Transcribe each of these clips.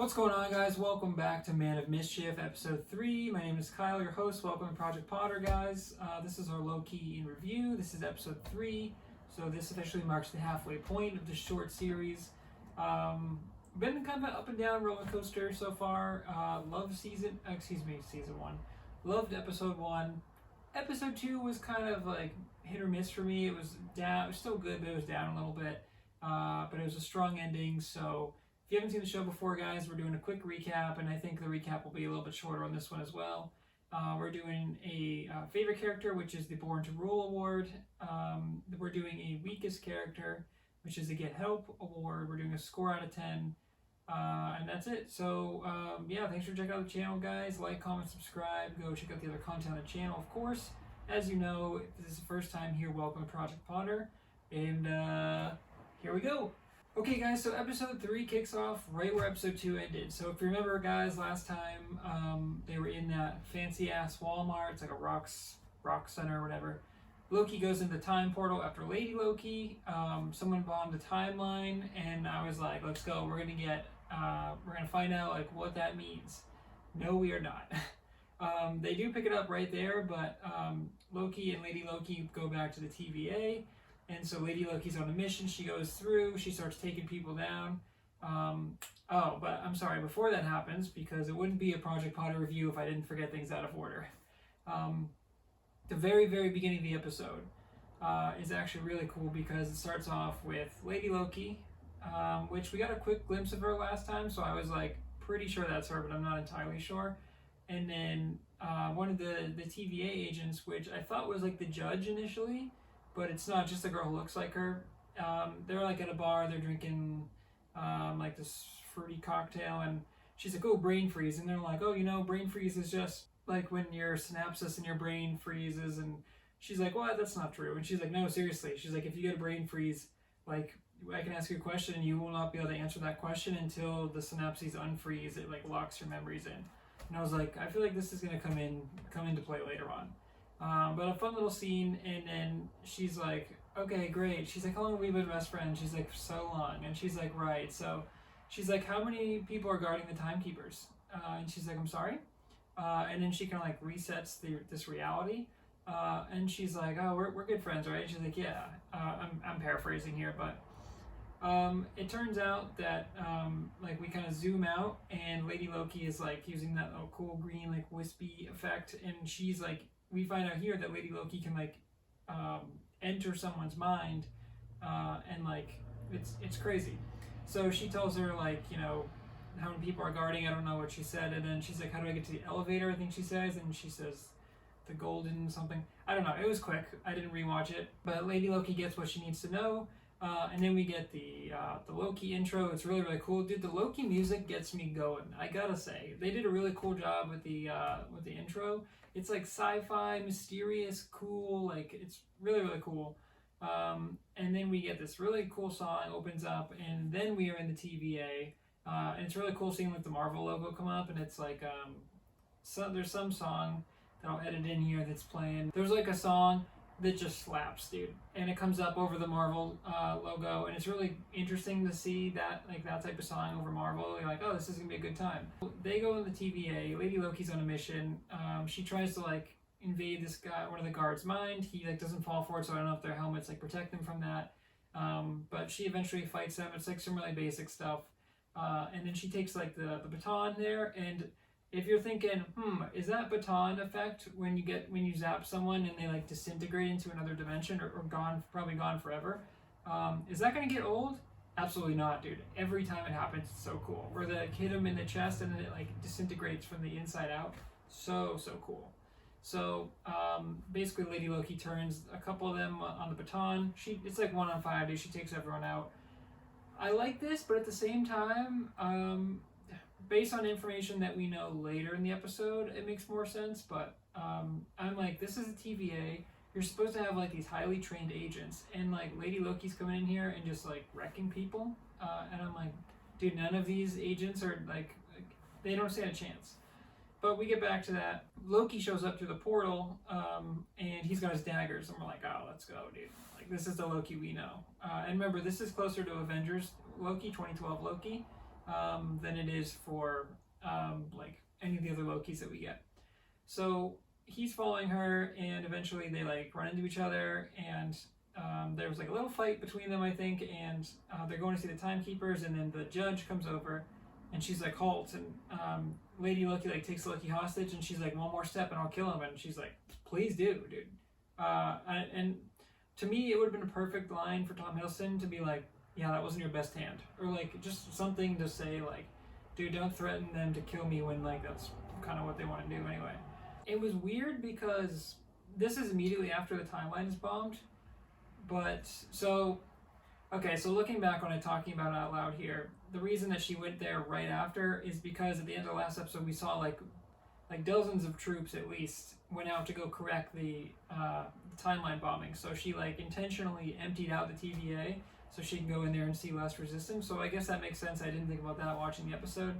What's going on, guys? Welcome back to Man of Mischief, episode 3. My name is Kyle, your host. Welcome to Project Potter, guys. This is our low-key in review. This is episode 3, so this officially marks the halfway point of the short series. Been kind of an up and down roller coaster so far. Loved season 1. Loved episode 1. Episode 2 was kind of like hit or miss for me. It was down. It was still good, but it was down a little bit. But it was a strong ending, so if you haven't seen the show before, guys, we're doing a quick recap, and I think the recap will be a little bit shorter on this one as well. We're doing a favorite character, which is the Born to Rule award. We're doing a weakest character, which is the Get Help award. We're doing a score out of 10, and that's it. So, yeah, thanks for checking out the channel, guys. Like, comment, subscribe. Go check out the other content on the channel, of course. As you know, if this is the first time here, welcome to Project Potter. And here we go. Okay, guys, so episode 3 kicks off right where episode 2 ended. So if you remember, guys, last time they were in that fancy-ass Walmart. It's like a rock center or whatever. Loki goes into the time portal after Lady Loki. Someone bombed the timeline, and I was like, let's go. We're gonna find out like what that means. No, we are not. They do pick it up right there, but Loki and Lady Loki go back to the TVA. And so Lady Loki's on a mission. She goes through. She starts taking people down. But I'm sorry, before that happens, because it wouldn't be a Project Potter review if I didn't forget things out of order. The very, very beginning of the episode is actually really cool because it starts off with Lady Loki, which we got a quick glimpse of her last time, so I was like pretty sure that's her, but I'm not entirely sure. And then one of the TVA agents, which I thought was like the judge initially, but it's not, just a girl who looks like her. They're like at a bar, they're drinking like this fruity cocktail, and she's like, oh, brain freeze. And they're like, oh, brain freeze is just like when your synapses in your brain freezes. And she's like, what? That's not true. And she's like, no, seriously. She's like, if you get a brain freeze, like I can ask you a question and you will not be able to answer that question until the synapses unfreeze. It like locks your memories in. And I was like, I feel like this is gonna come into play later on. But a fun little scene, and then she's like, okay, great. She's like, how long have we been best friends? She's like, so long. And she's like, right. So she's like, how many people are guarding the timekeepers? And she's like, I'm sorry. And then she kind of like resets this reality. And she's like, oh, we're good friends, right? She's like, yeah. I'm paraphrasing here, but it turns out that like we kind of zoom out, and Lady Loki is like using that little cool green like wispy effect, and she's like, we find out here that Lady Loki can like enter someone's mind, and like it's crazy. So she tells her like, how many people are guarding. I don't know what she said, and then she's like, how do I get to the elevator? I think she says, and she says the golden something. I don't know. It was quick. I didn't rewatch it, but Lady Loki gets what she needs to know. And then we get the Loki intro. It's really, really cool. Dude, the Loki music gets me going. I gotta say, they did a really cool job with the intro. It's like sci-fi, mysterious, cool. Like, it's really, really cool. And then we get this really cool song, opens up, and then we are in the TVA. And it's really cool seeing like the Marvel logo come up, and it's like there's some song that I'll edit in here that's playing. There's like a song that just slaps, dude, and it comes up over the Marvel logo, and it's really interesting to see that type of song over Marvel. You're like, oh, this is gonna be a good time. They go in the TVA. Lady Loki's on a mission. She tries to like invade this guy, one of the guards' mind. He like doesn't fall for it, so I don't know if their helmets like protect them from that. But she eventually fights them. It's like some really basic stuff, and then she takes like the baton there. And if you're thinking, is that baton effect when you zap someone and they like disintegrate into another dimension or probably gone forever? Is that gonna get old? Absolutely not, dude. Every time it happens, it's so cool. Where they like hit him in the chest and then it like disintegrates from the inside out. So cool. So basically, Lady Loki turns a couple of them on the baton. It's like 1 on 5 days. She takes everyone out. I like this, but at the same time, based on information that we know later in the episode, it makes more sense, but I'm like, this is a TVA. You're supposed to have like these highly trained agents, and like Lady Loki's coming in here and just like wrecking people, and I'm like, dude, none of these agents are like they don't stand a chance. But we get back to that. Loki shows up through the portal, and he's got his daggers, and we're like, oh, let's go, dude. Like, this is the Loki we know. And remember, this is closer to Avengers Loki, 2012 Loki. than it is for like any of the other Lokis that we get. So he's following her, and eventually they like run into each other, and there was like a little fight between them, I think, and they're going to see the timekeepers, and then the judge comes over, and she's like, halt, and Lady Loki like takes Loki hostage, and she's like, one more step and I'll kill him, and she's like, please do, dude. And to me, it would have been a perfect line for Tom Hiddleston to be like, yeah, that wasn't your best hand, or like just something to say like, dude, don't threaten them to kill me when like that's kind of what they want to do anyway. It was weird because this is immediately after the timeline is bombed, but so looking back when I'm talking about it out loud here, the reason that she went there right after is because at the end of the last episode we saw like dozens of troops at least went out to go correct the timeline bombing. So she like intentionally emptied out the TVA so she can go in there and see less resistance. So I guess that makes sense. I didn't think about that watching the episode,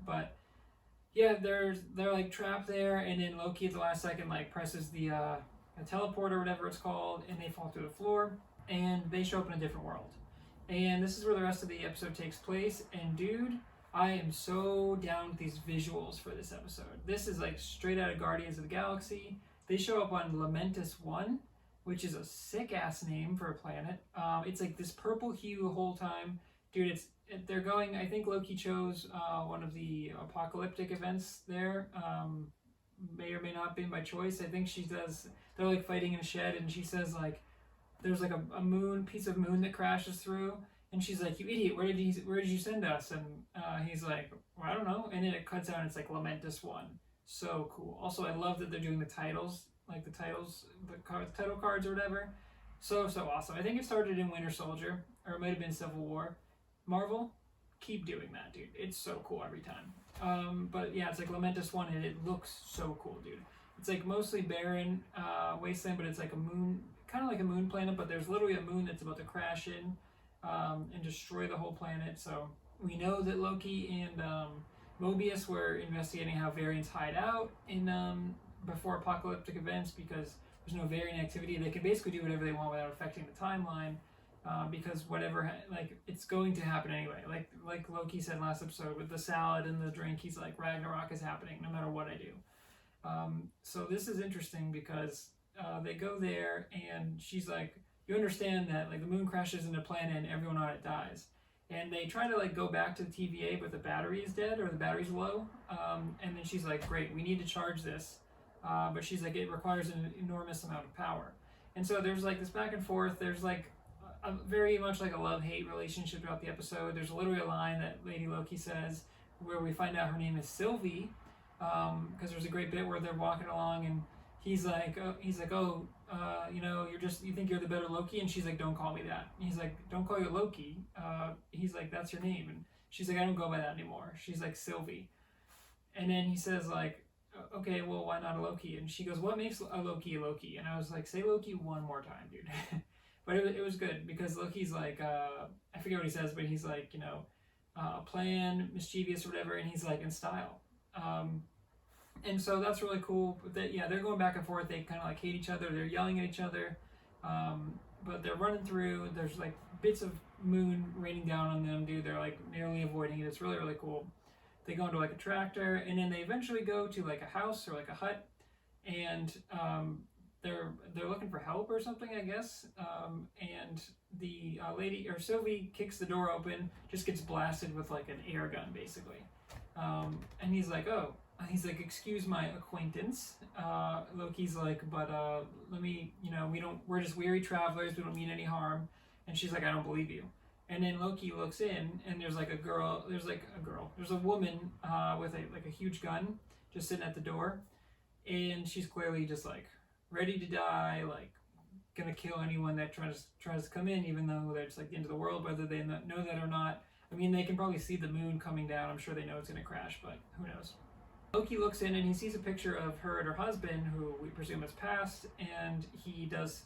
but yeah, they're like trapped there, and then Loki at the last second like presses the teleport or whatever it's called, and they fall through the floor, and they show up in a different world. And this is where the rest of the episode takes place. And dude, I am so down with these visuals for this episode. This is like straight out of Guardians of the Galaxy. They show up on Lamentus 1, which is a sick ass name for a planet. It's like this purple hue the whole time. Dude, they're going, I think Loki chose one of the apocalyptic events there. May or may not be by choice. I think she does, they're like fighting in a shed, and she says like, there's like a piece of moon that crashes through, and she's like, you idiot, where did you send us? And he's like, well, I don't know. And then it cuts out and it's like Lamentus 1. So cool. Also, I love that they're doing the titles, like the title cards or whatever. So awesome. I think it started in Winter Soldier, or it might have been Civil War. Marvel, keep doing that, dude. It's so cool every time. But yeah, it's like Lamentus 1, and it looks so cool, dude. It's like mostly barren wasteland, but it's like a moon, kind of like a moon planet, but there's literally a moon that's about to crash in and destroy the whole planet. So we know that Loki and Mobius were investigating how variants hide out in before apocalyptic events, because there's no variant activity. They can basically do whatever they want without affecting the timeline. Because whatever, like, it's going to happen anyway. Like Loki said last episode with the salad and the drink, he's like, Ragnarok is happening no matter what I do. So this is interesting because they go there, and she's like, you understand that like the moon crashes into a planet and everyone on it dies. And they try to like go back to the TVA, but the battery is dead, or the battery's low. And then she's like, great, we need to charge this. But she's like, it requires an enormous amount of power. And so there's like this back and forth. There's like very much like a love-hate relationship throughout the episode. There's literally a line that Lady Loki says where we find out her name is Sylvie, because there's a great bit where they're walking along, and he's like, you know, you think you're the better Loki, and she's like, don't call me that. And he's like, don't call you Loki. He's like, that's your name. And she's like, I don't go by that anymore. She's like, Sylvie. And then he says like, okay, well, why not a Loki? And she goes, what makes a Loki a Loki? And I was like, say Loki one more time, dude. But it was good, because Loki's like, I forget what he says, but he's like, you know, plan, mischievous or whatever, and he's like, in style. And so that's really cool. But yeah, they're going back and forth. They kind of like hate each other. They're yelling at each other. But they're running through. There's like bits of moon raining down on them, dude. They're like nearly avoiding it. It's really, really cool. They go into like a tractor, and then they eventually go to like a house or like a hut, and they're looking for help or something, I guess. And the lady, or Sylvie, kicks the door open, just gets blasted with like an air gun, basically. And he's like, oh, excuse my acquaintance. Loki's like, but let me, you know, we're just weary travelers, we don't mean any harm. And she's like, I don't believe you. And then Loki looks in, and there's a woman with a huge gun just sitting at the door, and she's clearly just like ready to die, like gonna kill anyone that tries to come in, even though that's like the end of the world, whether they know that or not. I mean, they can probably see the moon coming down. I'm sure they know it's gonna crash, but who knows. Loki looks in, and he sees a picture of her and her husband, who we presume has passed, and he does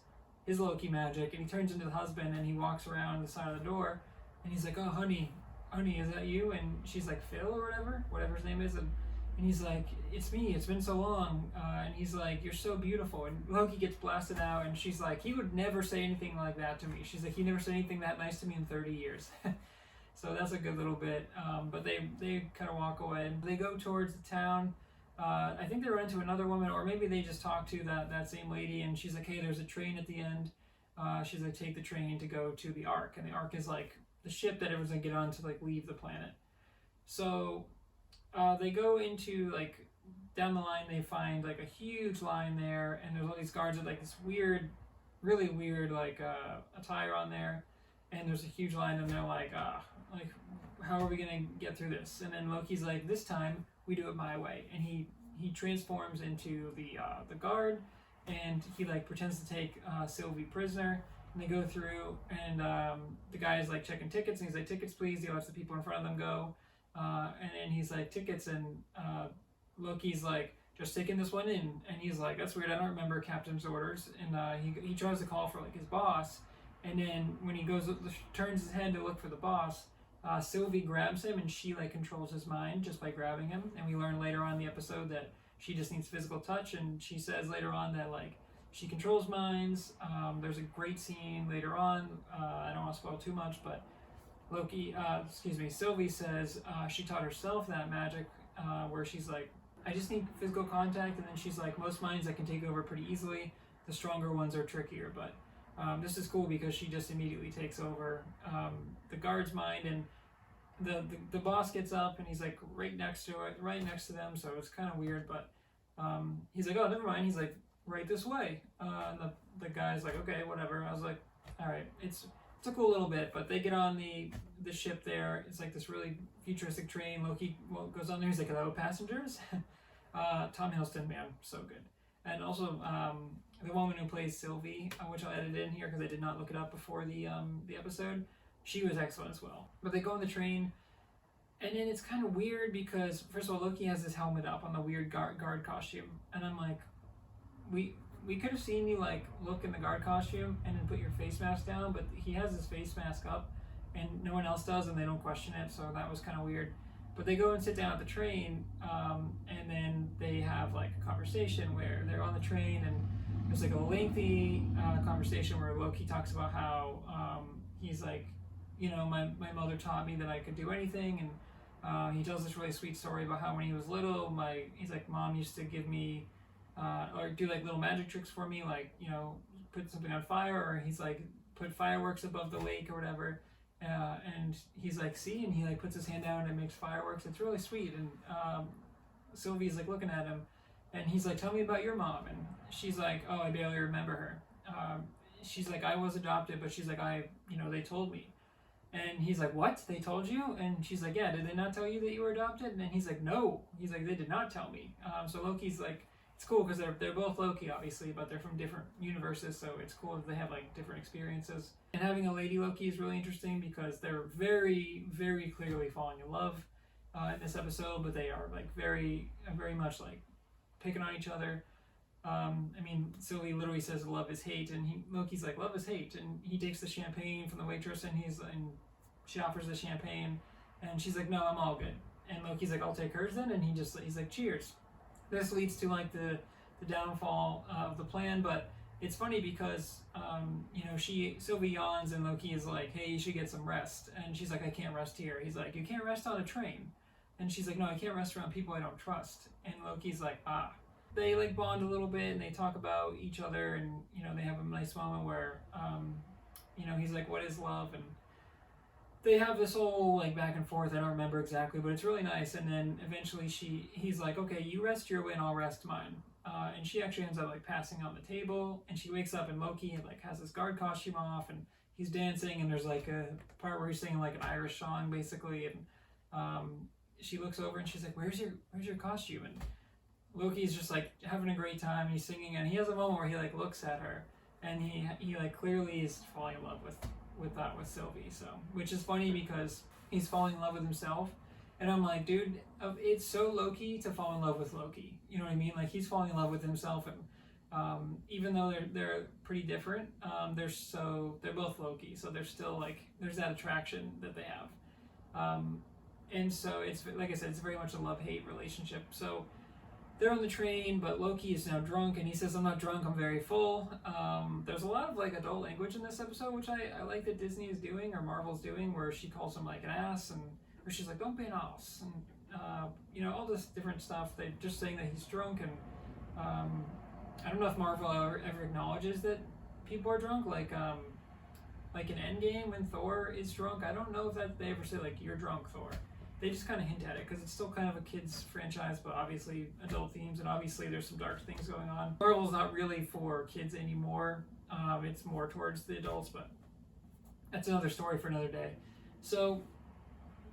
his Loki magic, and he turns into the husband, and he walks around the side of the door, and he's like, oh, honey, is that you? And she's like, Phil or whatever his name is, and he's like, it's me, it's been so long. And he's like, you're so beautiful. And Loki gets blasted out, and she's like, he would never say anything like that to me. She's like, he never said anything that nice to me in 30 years. So that's a good little bit. But they kind of walk away. They go towards the town. I think they run into another woman, or maybe they just talk to that same lady, and she's like, hey, there's a train at the end. She's like, take the train to go to the Ark, and the Ark is like the ship that everyone's gonna get on to like leave the planet. So they go into like down the line, they find like a huge line there, and there's all these guards with like this weird, really weird like attire on there, and there's a huge line, and they're like how are we gonna get through this? And then Loki's like, this time we do it my way, and he transforms into the guard, and he like pretends to take Sylvie prisoner, and they go through, and the guy is like checking tickets, and he's like, tickets please. He lets the people in front of them go, and then he's like, tickets, and Loki's like, just taking this one in, and he's like, that's weird, I don't remember captain's orders, and he tries to call for like his boss, and then when he goes, turns his head to look for the boss, Sylvie grabs him, and she like controls his mind just by grabbing him, and we learn later on in the episode that she just needs physical touch, and she says later on that like she controls minds. There's a great scene later on, I don't want to spoil too much, but Sylvie says she taught herself that magic, where she's like, I just need physical contact, and then she's like, most minds I can take over pretty easily, the stronger ones are trickier, but this is cool because she just immediately takes over the guard's mind, and the boss gets up, and he's like right next to them, so it's kind of weird, but he's like, oh, never mind, he's like, right this way, and the guy's like, okay, whatever. I was like, all right, it's a cool little bit, but they get on the ship there. It's like this really futuristic train. Loki goes on there, he's like, hello passengers. Tom Hiddleston, man, so good. And also the woman who plays Sylvie, which I'll edit in here because I did not look it up before the episode, she was excellent as well. But they go on the train, and then it's kind of weird because, first of all, Loki has this helmet up on the weird guard costume, and I'm like, we could have seen you like look in the guard costume and then put your face mask down, but he has his face mask up, and no one else does, and they don't question it, so that was kind of weird. But they go and sit down at the train, and then they have like a conversation where they're on the train, and there's like a lengthy conversation where Loki talks about how he's like, you know, my mother taught me that I could do anything, and he tells this really sweet story about how when he was little, he's like, mom used to give me or do like little magic tricks for me, like, you know, put something on fire, or he's like, put fireworks above the lake or whatever, and he's like, see, and he like puts his hand down and makes fireworks. It's really sweet. And Sylvie's like looking at him, and he's like, tell me about your mom. And she's like, oh, I barely remember her. She's like, I was adopted, but she's like, they told me. And he's like, what? They told you? And she's like, yeah, did they not tell you that you were adopted? And then he's like, no. He's like, they did not tell me. So Loki's like, it's cool because they're both Loki, obviously, but they're from different universes, so it's cool that they have like different experiences. And having a lady Loki is really interesting because they're very, very clearly falling in love in this episode, but they are like very, very much like picking on each other. I mean, Sylvie literally says love is hate, and Loki's like, love is hate, and he takes the champagne from the waitress, and she offers the champagne, and she's like, no, I'm all good. And Loki's like, I'll take hers then, and he's like, cheers. This leads to like the downfall of the plan, but it's funny because Sylvie yawns, and Loki is like, hey, you should get some rest, and she's like, I can't rest here. He's like, you can't rest on a train, and she's like, no, I can't rest around people I don't trust. And Loki's like, they like bond a little bit, and they talk about each other, and they have a nice moment where he's like, what is love? And they have this whole like back and forth. I don't remember exactly, but it's really nice. And then eventually he's like, okay, you rest your way and I'll rest mine. And she actually ends up like passing on the table, and she wakes up, and Loki like has his guard costume off, and he's dancing, and there's like a part where he's singing like an Irish song basically, and she looks over and she's like, where's your costume? And Loki's just like having a great time. He's singing, and he has a moment where he like looks at her, and he like clearly is falling in love with Sylvie, so, which is funny because he's falling in love with himself, and I'm like, dude, it's so Loki to fall in love with Loki, you know what I mean? Like, he's falling in love with himself, and even though they're pretty different, they're both Loki, so there's still like, there's that attraction that they have, and so it's, like I said, it's very much a love-hate relationship. So they're on the train, but Loki is now drunk, and he says, "I'm not drunk, I'm very full." There's a lot of like adult language in this episode, which I like that Disney is doing, or Marvel's doing, where she calls him like an ass, and or she's like, "Don't be an ass," and all this different stuff. They're just saying that he's drunk, and I don't know if Marvel ever acknowledges that people are drunk, like in Endgame when Thor is drunk. I don't know if they ever say like, "You're drunk, Thor." They just kind of hint at it because it's still kind of a kid's franchise, but obviously adult themes, and obviously there's some dark things going on. Marvel's not really for kids anymore. It's more towards the adults, but that's another story for another day. So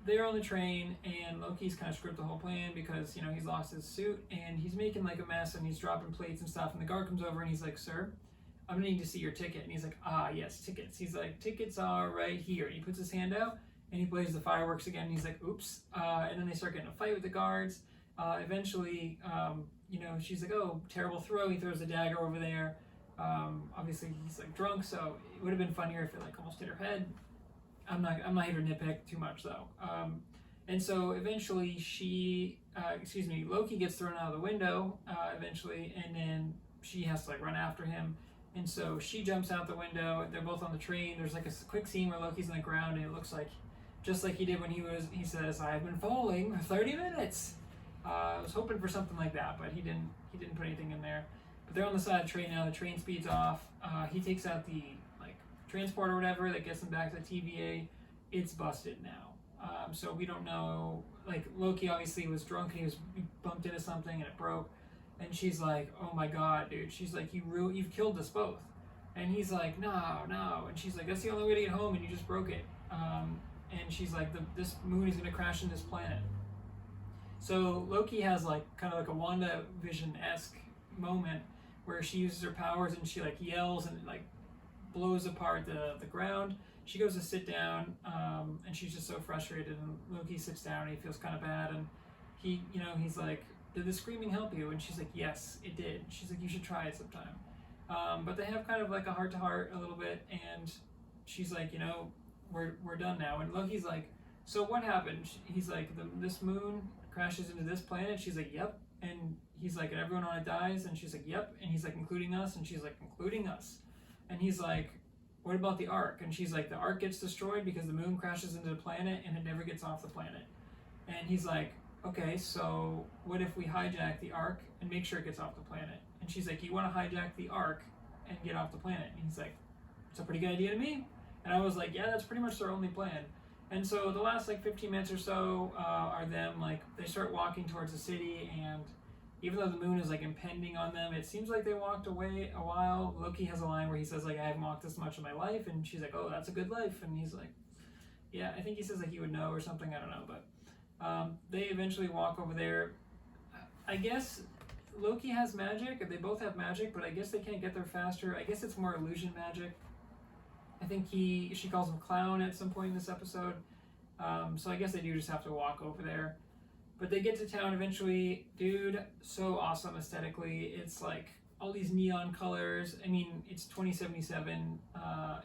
they're on the train, and Loki's kind of screwed the whole plan because, he's lost his suit, and he's making like a mess, and he's dropping plates and stuff, and the guard comes over, and he's like, "Sir, I'm gonna need to see your ticket." And he's like, "Ah, yes, tickets." He's like, "Tickets are right here." And he puts his hand out, and he plays the fireworks again, and he's like, "Oops." And then they start getting a fight with the guards. Eventually, she's like, "Oh, terrible throw." He throws a dagger over there. Obviously, he's like drunk, so it would have been funnier if it like almost hit her head. I'm not here to nitpick too much though. And so eventually Loki gets thrown out of the window eventually, and then she has to like run after him. And so she jumps out the window. They're both on the train. There's like a quick scene where Loki's on the ground, and it looks like just like he did when he says, "I've been falling for 30 minutes." I was hoping for something like that, but he didn't put anything in there. But they're on the side of the train now. The train speeds off. He takes out the like transport or whatever that gets them back to the TVA. It's busted now. So we don't know. Like Loki obviously was drunk, and he bumped into something and it broke. And she's like, "Oh my god, dude." She's like, you've killed us both. And he's like, no. And she's like, "That's the only way to get home, and you just broke it." And she's like, this moon is going to crash in this planet. So Loki has like kind of like a WandaVision-esque moment where she uses her powers, and she like yells and like blows apart the ground. She goes to sit down, and she's just so frustrated, and Loki sits down, and he feels kind of bad, and he's like, "Did the screaming help you?" And she's like, "Yes, it did." She's like, "You should try it sometime." But they have kind of like a heart-to-heart a little bit, and she's like, we're done now. And Loki's like, "So what happened?" He's like, "This moon crashes into this planet." She's like, "Yep." And he's like, "And everyone on it dies?" And she's like, "Yep." And he's like, "Including us?" And she's like, "Including us." And he's like, "What about the Ark?" And she's like, "The Ark gets destroyed because the moon crashes into the planet and it never gets off the planet." And he's like, "Okay, so what if we hijack the Ark and make sure it gets off the planet?" And she's like, "You want to hijack the Ark and get off the planet?" And he's like, "It's a pretty good idea to me." And I was like, "Yeah, that's pretty much their only plan." And so the last like 15 minutes or so are them like, they start walking towards the city, and even though the moon is like impending on them, it seems like they walked away a while. Loki has a line where he says like, "I haven't walked this much in my life," and she's like, "Oh, that's a good life." And he's like, "Yeah," I think he says like he would know or something, I don't know, but they eventually walk over there. I guess Loki has magic, they both have magic, but I guess they can't get there faster. I guess it's more illusion magic. I think she calls him clown at some point in this episode. So I guess they do just have to walk over there. But they get to town eventually. Dude, so awesome aesthetically. It's like all these neon colors. I mean, it's 2077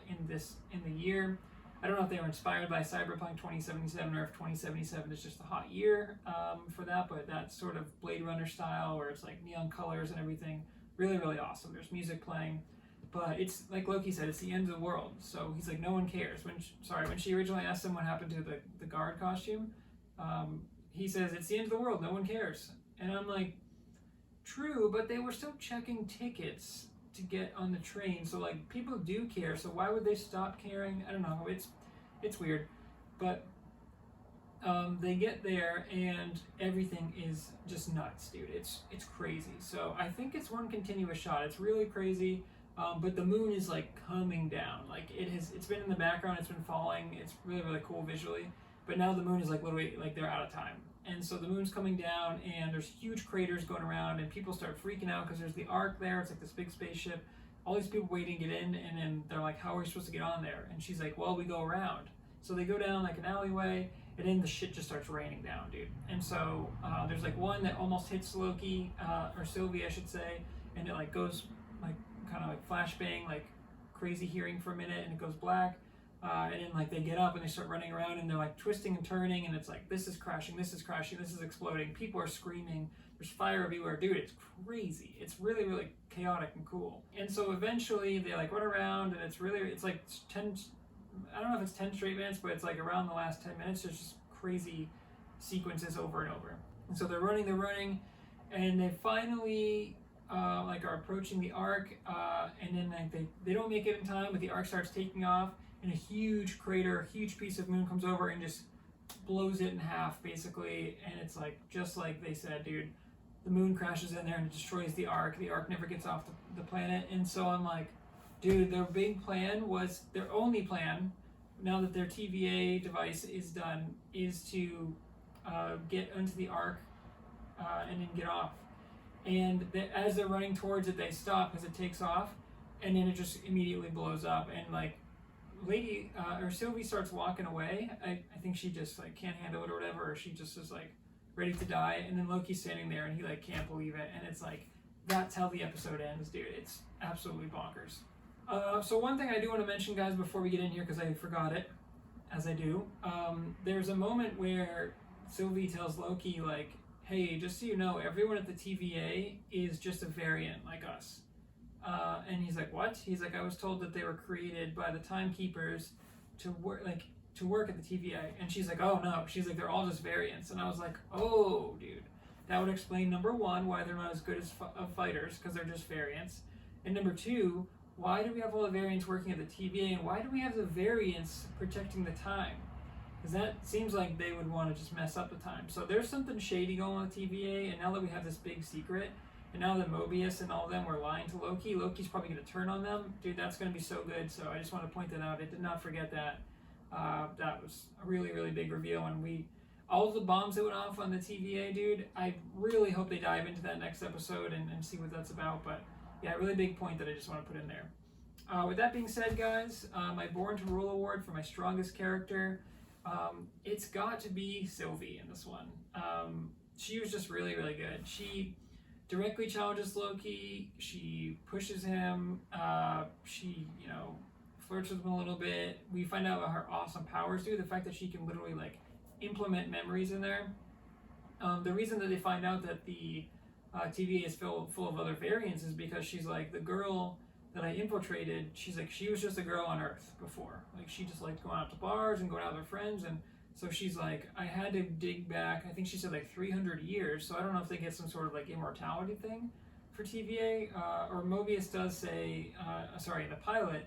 in the year. I don't know if they were inspired by Cyberpunk 2077 or if 2077 is just a hot year for that, but that sort of Blade Runner style where it's like neon colors and everything. Really, really awesome. There's music playing. But it's like Loki said, it's the end of the world. So he's like, no one cares. When she originally asked him what happened to the guard costume, he says, "It's the end of the world, no one cares." And I'm like, true, but they were still checking tickets to get on the train. So like, people do care. So why would they stop caring? I don't know. It's weird. But they get there and everything is just nuts, dude. It's crazy. So I think it's one continuous shot. It's really crazy. But the moon is like coming down. Like it's been in the background, it's been falling. It's really, really cool visually. But now the moon is like literally like they're out of time. And so the moon's coming down, and there's huge craters going around, and people start freaking out because there's the Ark there. It's like this big spaceship. All these people waiting to get in, and then they're like, "How are we supposed to get on there?" And she's like, "Well, we go around." So they go down like an alleyway, and then the shit just starts raining down, dude. And so there's like one that almost hits Loki, or Sylvie, I should say, and it like goes like kind of like flashbang, like crazy hearing for a minute, and it goes black. and then like they get up and they start running around and they're like twisting and turning, and it's like this is crashing, this is crashing, this is exploding, people are screaming, there's fire everywhere, dude. It's crazy. It's really, really chaotic and cool. And so eventually they like run around, and it's like 10, I don't know if it's 10 straight minutes, but it's like around the last 10 minutes there's just crazy sequences over and over. And so they're running, and they finally like are approaching the ark, and then like they don't make it in time, but the ark starts taking off, and a huge crater, a huge piece of moon comes over and just blows it in half basically. And it's like just like they said, dude, the moon crashes in there and it destroys the ark. The ark never gets off the planet. And so I'm like, dude, their big plan was, their only plan now that their TVA device is done, is to get into the ark and then get off. And as they're running towards it, they stop as it takes off, and then it just immediately blows up. And like Sylvie starts walking away. I think she just like can't handle it or whatever, or she just is like ready to die. And then Loki's standing there and he like can't believe it. And it's like, that's how the episode ends, dude. It's absolutely bonkers. So one thing I do want to mention, guys, before we get in here, because I forgot it, as I do, there's a moment where Sylvie tells Loki, like, hey, just so you know, everyone at the TVA is just a variant like us. And he's like, what? He's like, I was told that they were created by the timekeepers to work at the TVA. And she's like, oh no. She's like, they're all just variants. And I was like, oh, dude, that would explain, number one, why they're not as good as fighters, because they're just variants. And number two, why do we have all the variants working at the TVA, and why do we have the variants protecting the time? Because that seems like they would want to just mess up the time. So there's something shady going on with TVA, and now that we have this big secret, and now that Mobius and all of them were lying to Loki, Loki's probably going to turn on them. Dude, that's going to be so good. So I just want to point that out. I did not forget that. That was a really, really big reveal. And all of the bombs that went off on the TVA, dude, I really hope they dive into that next episode and see what that's about. But yeah, really big point that I just want to put in there. With that being said, guys, my Born to Rule award for my strongest character, it's got to be Sylvie in this one. She was just really, really good. She directly challenges Loki. She pushes him. She, flirts with him a little bit. We find out about her awesome powers, dude. The fact that she can literally like implement memories in there. The reason that they find out that the TVA is full of other variants is because she's like, the girl that I infiltrated, she's like, she was just a girl on Earth before. Like, she just liked going out to bars and going out with her friends. And so she's like, I had to dig back, I think she said like 300 years. So I don't know if they get some sort of like immortality thing for TVA. Or Mobius does say, in the pilot,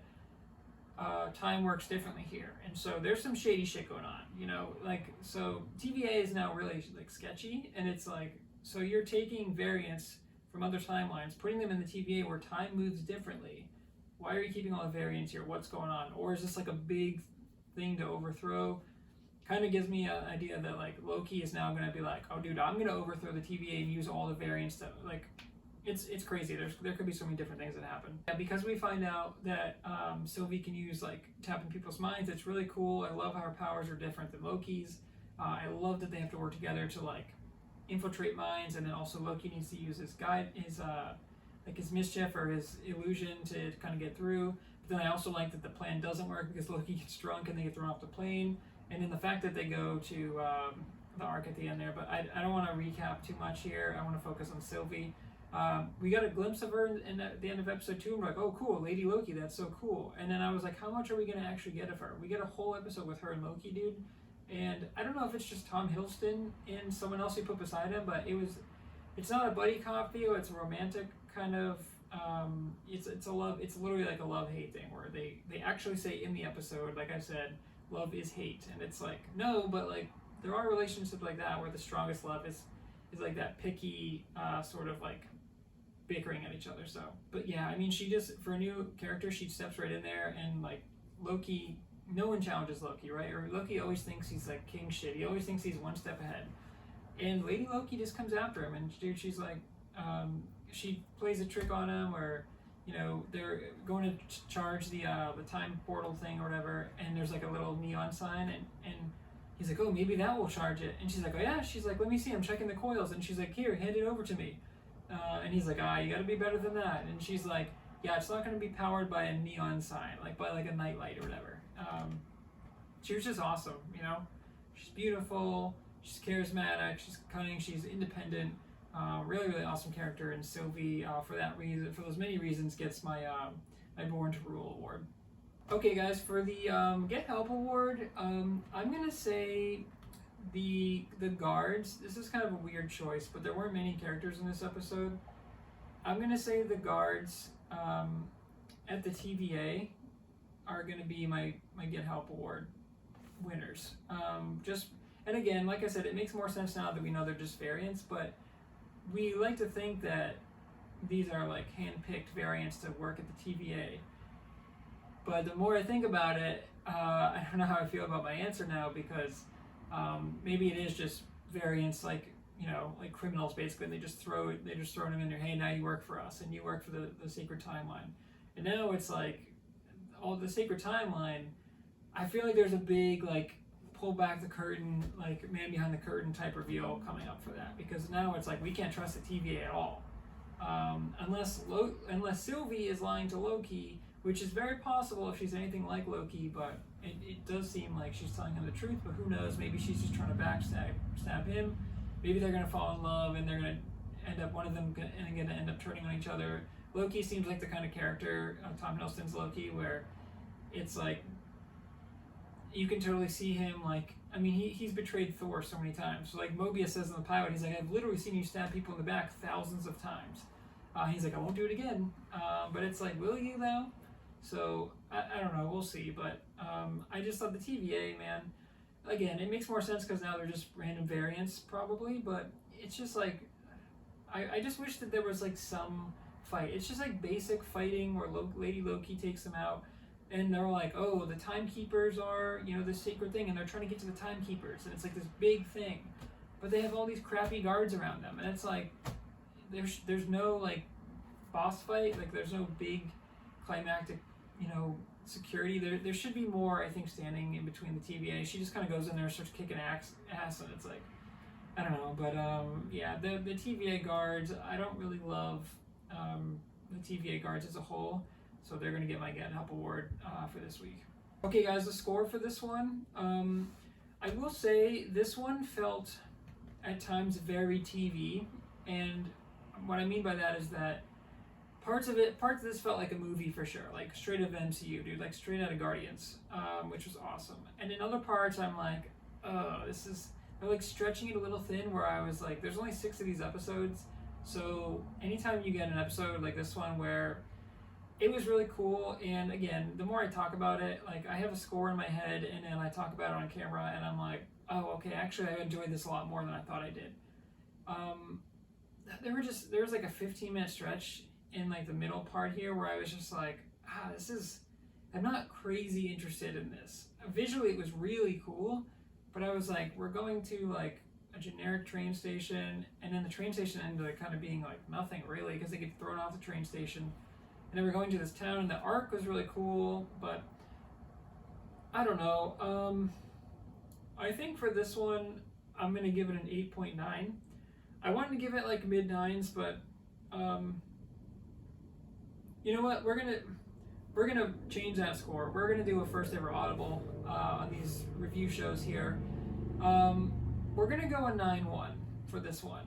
time works differently here. And so there's some shady shit going on, so TVA is now really like sketchy. And it's like, so you're taking variants from other timelines, putting them in the TVA where time moves differently. Why are you keeping all the variants here? What's going on? Or is this like a big thing to overthrow? Kind of gives me an idea that like Loki is now going to be like, oh dude, I'm going to overthrow the TVA and use all the variants to like, it's crazy. There could be so many different things that happen. Yeah, because we find out that Sylvie can use like tapping people's minds. It's really cool. I love how her powers are different than Loki's. I love that they have to work together to like infiltrate minds, and then also Loki needs to use his mischief or his illusion to kind of get through. But then I also like that the plan doesn't work because Loki gets drunk and they get thrown off the plane, and then the fact that they go to the arc at the end there. But I don't want to recap too much here. I want to focus on Sylvie. We got a glimpse of her in the end of episode 2, and we're like, oh cool, Lady Loki, that's so cool. And then I was like, how much are we going to actually get of her? We get a whole episode with her and Loki, dude. And I don't know if it's just Tom Hiddleston and someone else you put beside him, but it's not a buddy cop video, it's a romantic kind of, it's literally like a love-hate thing where they actually say in the episode, like I said, love is hate. And it's like, no, but like there are relationships like that where the strongest love is like that picky sort of like bickering at each other. So, but yeah, I mean, she just, for a new character, she steps right in there, and like Loki, no one challenges Loki, right? Or Loki always thinks he's like king shit. He always thinks he's one step ahead. And Lady Loki just comes after him, and dude, she's like, she plays a trick on him, or they're going to charge the time portal thing or whatever, and there's like a little neon sign, and he's like, oh, maybe that will charge it. And she's like, oh yeah. She's like, let me see, I'm checking the coils. And she's like, here, hand it over to me. And he's like, you gotta be better than that. And she's like, yeah, it's not gonna be powered by a neon sign, like by like a nightlight or whatever. she was just awesome, you know. She's beautiful, she's charismatic, she's cunning, she's independent. Really, really awesome character, and Sylvie, for that reason, for those many reasons, gets my my Born to Rule award. Okay, guys, for the Get Help award, I'm gonna say the guards. This is kind of a weird choice, but there weren't many characters in this episode. I'm gonna say the guards at the TVA are gonna be my Get Help award winners. And again, like I said, it makes more sense now that we know they're just variants, but we like to think that these are like hand-picked variants to work at the TVA. But the more I think about it, I don't know how I feel about my answer now, because maybe it is just variants, like, you know, like criminals basically, and they just throw them in there. Hey, now you work for us, and you work for the Sacred Timeline. And now it's like all the Sacred Timeline. I feel like there's a big like pull back the curtain, like man behind the curtain type reveal coming up for that, because now it's like we can't trust the TVA at all, unless Sylvie is lying to Loki, which is very possible if she's anything like Loki, but it does seem like she's telling him the truth, but who knows, maybe she's just trying to backstab him. Maybe they're going to fall in love, and they're going to end up, one of them going to end up turning on each other. Loki seems like the kind of character, Tom Hiddleston's Loki, where it's like, you can totally see him, like, I mean, he's betrayed Thor so many times. So like Mobius says in the pilot, he's like, I've literally seen you stab people in the back thousands of times. He's like, I won't do it again. But it's like, will you though? So, I don't know, we'll see. But I just thought the TVA, man, again, it makes more sense because now they're just random variants probably, but it's just like, I just wish that there was like some fight. It's just like basic fighting where Lady Loki takes them out, and they're like, oh, the timekeepers are, you know, this sacred thing, and they're trying to get to the timekeepers, and it's like this big thing. But they have all these crappy guards around them, and it's like, there's no like boss fight, like there's no big climactic, you know, security. There should be more, I think, standing in between the TVA. She just kind of goes in there and starts kicking ass, and it's like, I don't know. But yeah, the TVA guards, I don't really love the TVA guards as a whole, so they're going to get my Get Help award for this week. Okay, guys, the score for this one. I will say this one felt at times very TV, and what I mean by that is that parts of this felt like a movie for sure, like straight out of MCU, dude, like straight out of Guardians, which was awesome. And in other parts, I'm like, oh, they're like stretching it a little thin, where I was like, there's only 6 of these episodes, so anytime you get an episode like this one where it was really cool, and again, the more I talk about it, like I have a score in my head, and then I talk about it on camera, and I'm like, oh, okay, actually I enjoyed this a lot more than I thought I did. There was like a 15-minute stretch in like the middle part here where I was just like, I'm not crazy interested in this. Visually it was really cool, but I was like, we're going to like a generic train station, and then the train station ended up kind of being like nothing really, because they get thrown off the train station, and then we're going to this town, and the arc was really cool, but I don't know. I think for this one, I'm gonna give it an 8.9. I wanted to give it like mid-9s, but you know what? We're gonna change that score. We're gonna do a first ever audible on these review shows here. We're gonna go a 9.1 for this one,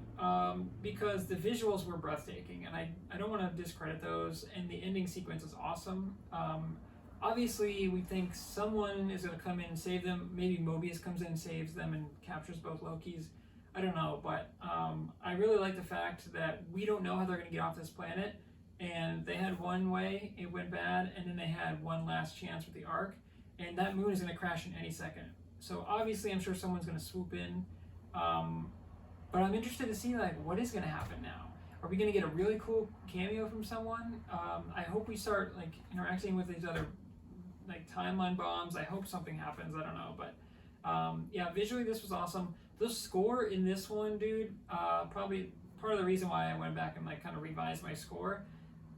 because the visuals were breathtaking, and I don't want to discredit those, and the ending sequence is awesome. Obviously, we think someone is going to come in and save them. Maybe Mobius comes in and saves them and captures both Lokis. I don't know, but I really like the fact that we don't know how they're going to get off this planet, and they had one way, it went bad, and then they had one last chance with the Ark, and that moon is going to crash in any second. So obviously, I'm sure someone's going to swoop in, but I'm interested to see like what is going to happen now. Are we going to get a really cool cameo from someone? I hope we start like interacting with these other like timeline bombs. I hope something happens. I don't know, but yeah, visually this was awesome. The score in this one, dude, probably part of the reason why I went back and like kind of revised my score.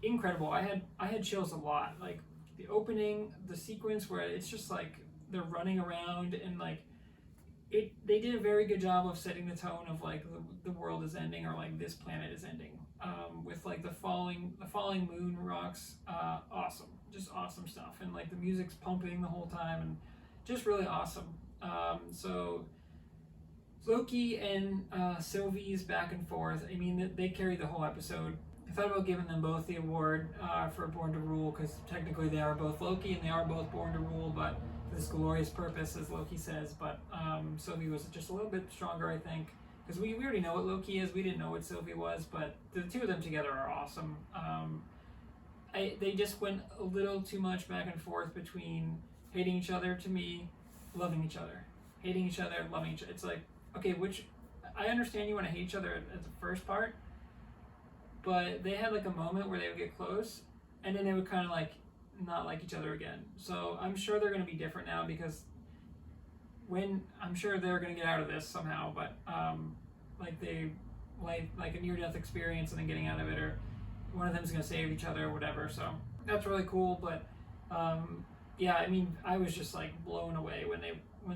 Incredible. I had chills a lot. Like the opening, the sequence where it's just like they're running around, and like they did a very good job of setting the tone of like the world is ending, or like this planet is ending, with like the falling moon rocks. Awesome, just awesome stuff, and like the music's pumping the whole time, and just really awesome. So Loki and Sylvie's back and forth. I mean, they carried the whole episode. I thought about giving them both the award for Born to Rule, because technically they are both Loki and they are both Born to Rule, but for this glorious purpose, as Loki says. But Sylvie was just a little bit stronger, I think, because we already know what Loki is. We didn't know what Sylvie was, but the two of them together are awesome. They just went a little too much back and forth between hating each other to me, loving each other, hating each other, loving each other. It's like, okay, I understand you want to hate each other at the first part, but they had like a moment where they would get close, and then they would kind of like not like each other again. So I'm sure they're going to be different now, because I'm sure they're going to get out of this somehow, but like a near-death experience and then getting out of it, or one of them's going to save each other or whatever. So that's really cool. But yeah, I mean, I was just like blown away when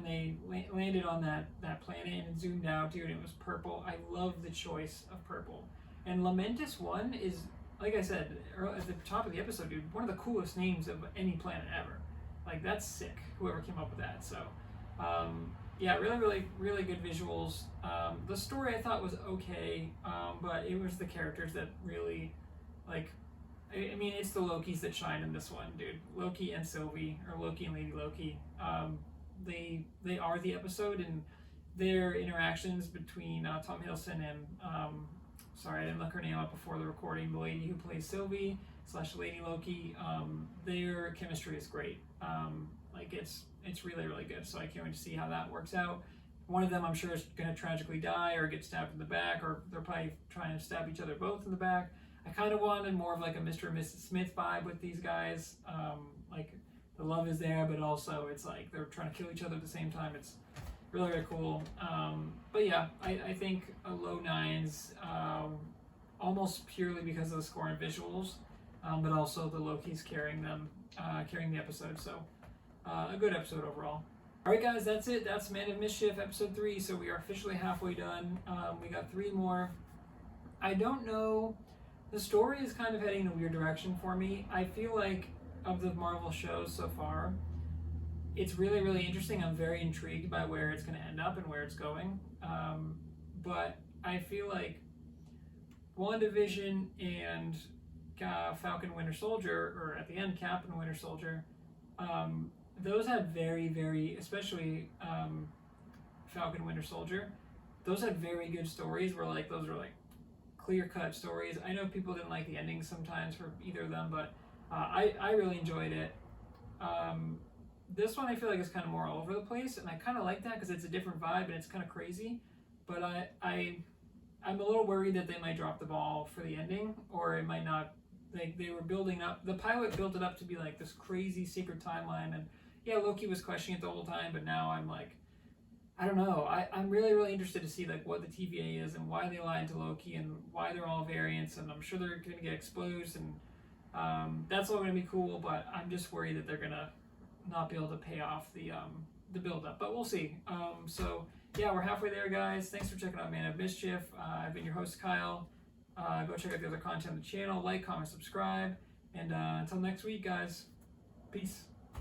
they landed on that planet and zoomed out, dude. It was purple. I love the choice of purple. And Lamentis 1 is, like I said at the top of the episode, dude, one of the coolest names of any planet ever. Like, that's sick, whoever came up with that. So yeah, really good visuals. The story I thought was okay, but it was the characters that really, like, I mean, it's the Lokis that shine in this one, dude. Loki and Sylvie, or Loki and Lady Loki. They are the episode, and their interactions between Tom Hiddleston and sorry, I didn't look her name up before the recording, the lady who plays Sylvie / Lady Loki, their chemistry is great. Like, it's really good, so I can't wait to see how that works out. One of them, I'm sure, is going to tragically die or get stabbed in the back, or they're probably trying to stab each other both in the back. I kind of wanted more of like a Mr. and Mrs. Smith vibe with these guys. Like, the love is there, but also it's like they're trying to kill each other at the same time. It's really cool. But yeah, I think a low 9s, almost purely because of the score and visuals, but also the Loki's carrying the episode. So a good episode overall. Alright guys, that's it. That's Man of Mischief episode 3. So we are officially halfway done. We got 3 more. I don't know. The story is kind of heading in a weird direction for me. I feel like, of the Marvel shows so far, it's really interesting. I'm very intrigued by where it's going to end up and where it's going. But I feel like WandaVision and Falcon Winter Soldier, or at the end Cap and Winter Soldier, those had very, especially Falcon Winter Soldier, those had very good stories where like those are like clear-cut stories. I know people didn't like the endings sometimes for either of them, but I really enjoyed it. This one I feel like is kind of more all over the place, and I kind of like that because it's a different vibe and it's kind of crazy. But I'm a little worried that they might drop the ball for the ending, or it might not. Like, they were building up, the pilot built it up to be like this crazy secret timeline, and yeah, Loki was questioning it the whole time, but now I'm like, I don't know. I'm really interested to see like what the TVA is and why they lied to Loki and why they're all variants, and I'm sure they're going to get exposed, and that's all going to be cool. But I'm just worried that they're going to not be able to pay off the build up. But we'll see. So yeah, we're halfway there, guys. Thanks for checking out Man of Mischief. I've been your host, Kyle. Go check out the other content on the channel. Like, comment, subscribe, and until next week, guys. Peace.